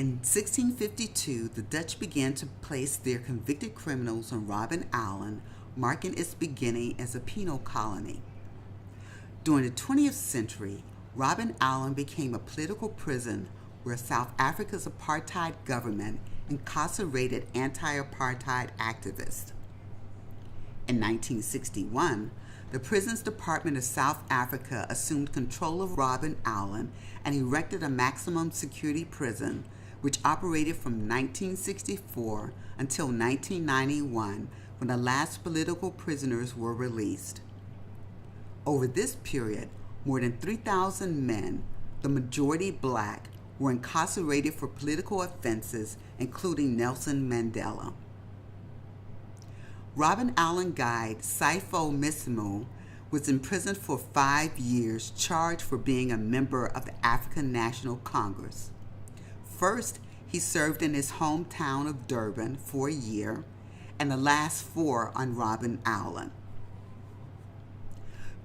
In 1652, the Dutch began to place their convicted criminals on Robben Island, marking its beginning as a penal colony. During the 20th century, Robben Island became a political prison where South Africa's apartheid government incarcerated anti-apartheid activists. In 1961, the Prisons Department of South Africa assumed control of Robben Island and erected a maximum security prison, which operated from 1964 until 1991, when the last political prisoners were released. Over this period, more than 3,000 men, the majority black, were incarcerated for political offenses, including Nelson Mandela. Robben Island guide Sipho Missimo was imprisoned for 5 years, charged for being a member of the African National Congress. First, he served in his hometown of Durban for a year, and the last 4 on Robben Island.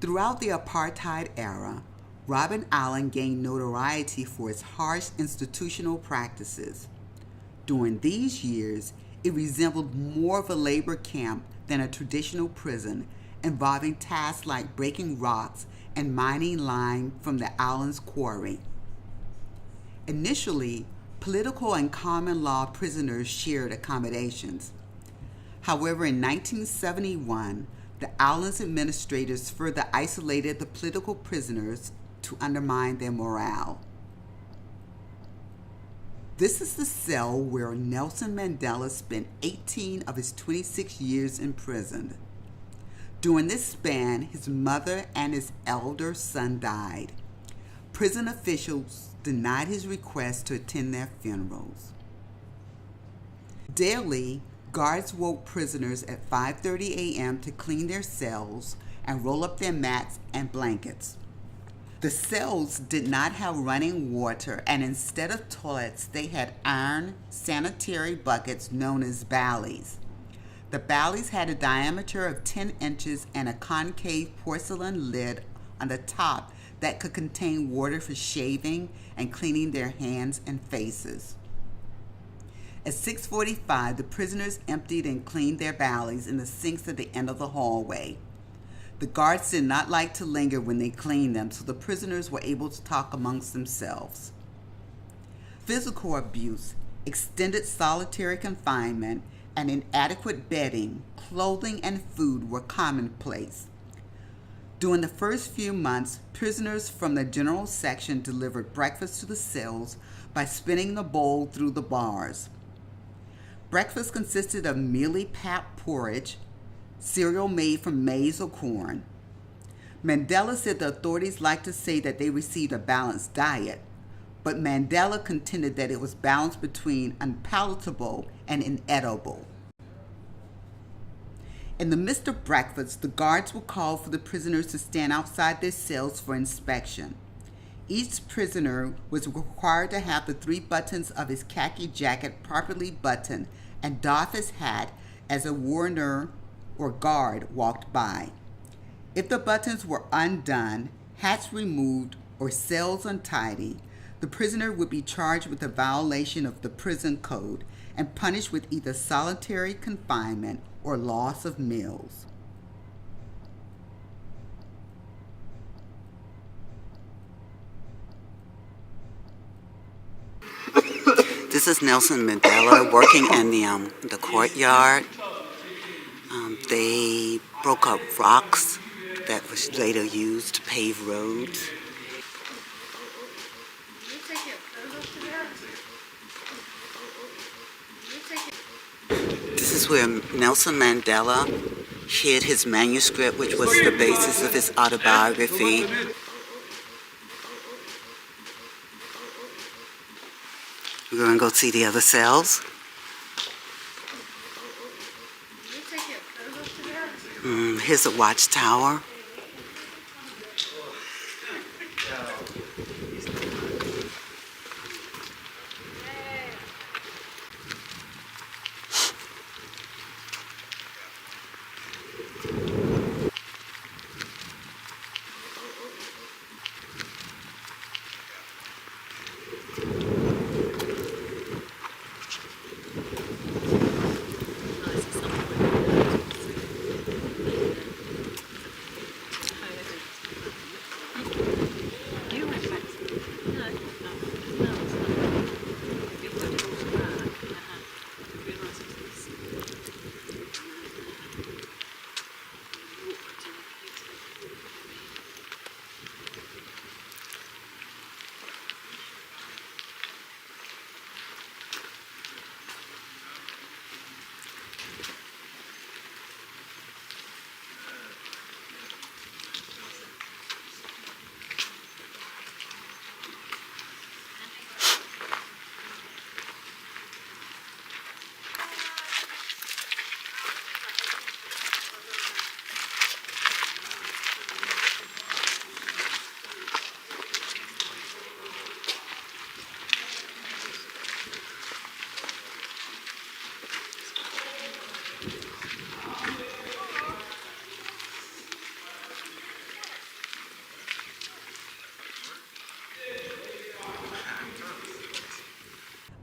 Throughout the apartheid era, Robben Island gained notoriety for its harsh institutional practices. During these years, it resembled more of a labor camp than a traditional prison, involving tasks like breaking rocks and mining lime from the island's quarry. Initially, political and common law prisoners shared accommodations. However, in 1971, the island's administrators further isolated the political prisoners to undermine their morale. This is the cell where Nelson Mandela spent 18 of his 26 years imprisoned. During this span, his mother and his elder son died. Prison officials denied his request to attend their funerals. Daily, guards woke prisoners at 5:30 a.m. to clean their cells and roll up their mats and blankets. The cells did not have running water, and instead of toilets, they had iron sanitary buckets known as ballies. The ballies had a diameter of 10 inches and a concave porcelain lid on the top that could contain water for shaving and cleaning their hands and faces. At 6:45, the prisoners emptied and cleaned their ballies in the sinks at the end of the hallway. The guards did not like to linger when they cleaned them, so the prisoners were able to talk amongst themselves. Physical abuse, extended solitary confinement, and inadequate bedding, clothing, and food were commonplace. During the first few months, prisoners from the general section delivered breakfast to the cells by spinning the bowl through the bars. Breakfast consisted of mealy pap porridge, cereal made from maize or corn. Mandela said the authorities liked to say that they received a balanced diet, but Mandela contended that it was balanced between unpalatable and inedible. In the midst of breakfast, the guards would call for the prisoners to stand outside their cells for inspection. Each prisoner was required to have the 3 buttons of his khaki jacket properly buttoned and doff his hat as a warder or guard walked by. If the buttons were undone, hats removed, or cells untidy, the prisoner would be charged with a violation of the prison code and punished with either solitary confinement or loss of meals. This is Nelson Mandela working in the courtyard. They broke up rocks that was later used to pave roads. This is where Nelson Mandela hid his manuscript, which was the basis of his autobiography. We're going to go see the other cells. Here's a watchtower.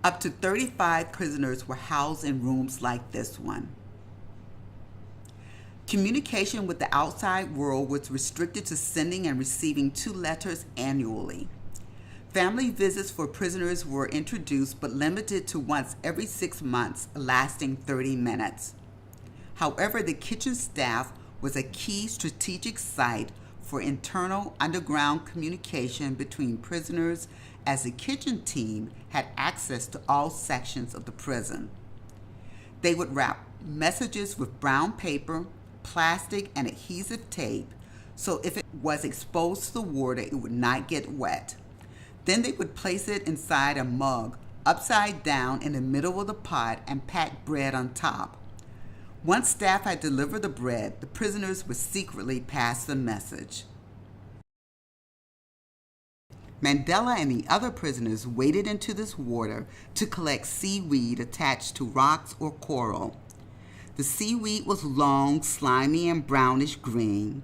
Up to 35 prisoners were housed in rooms like this one. Communication with the outside world was restricted to sending and receiving 2 letters annually. Family visits for prisoners were introduced but limited to once every 6 months, lasting 30 minutes. However, the kitchen staff was a key strategic site for internal underground communication between prisoners, as the kitchen team had access to all sections of the prison. They would wrap messages with brown paper, plastic, and adhesive tape, so if it was exposed to the water, it would not get wet. Then they would place it inside a mug, upside down in the middle of the pot, and pack bread on top. Once staff had delivered the bread, the prisoners would secretly pass the message. Mandela and the other prisoners waded into this water to collect seaweed attached to rocks or coral. The seaweed was long, slimy, and brownish green,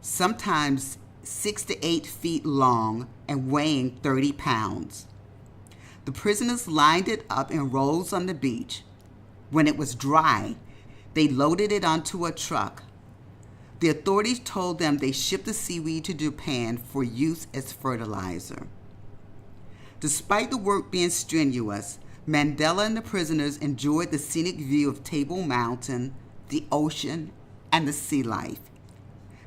sometimes 6 to 8 feet long and weighing 30 pounds. The prisoners lined it up in rows on the beach. When it was dry, they loaded it onto a truck. The authorities told them they shipped the seaweed to Japan for use as fertilizer. Despite the work being strenuous, Mandela and the prisoners enjoyed the scenic view of Table Mountain, the ocean, and the sea life.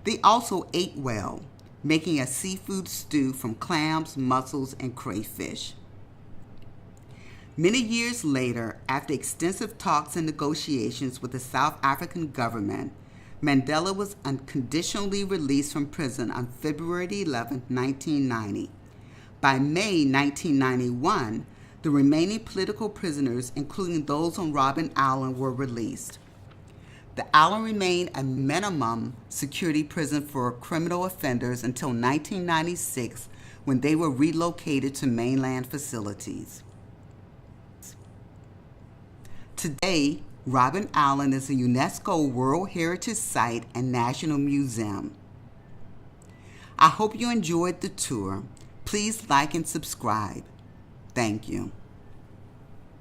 They also ate well, making a seafood stew from clams, mussels, and crayfish. Many years later, after extensive talks and negotiations with the South African government, Mandela was unconditionally released from prison on February 11, 1990. By May 1991, the remaining political prisoners, including those on Robben Island, were released. The island remained a minimum security prison for criminal offenders until 1996, when they were relocated to mainland facilities. Today, Robben Island is a UNESCO World Heritage Site and National Museum. I hope you enjoyed the tour. Please like and subscribe. Thank you.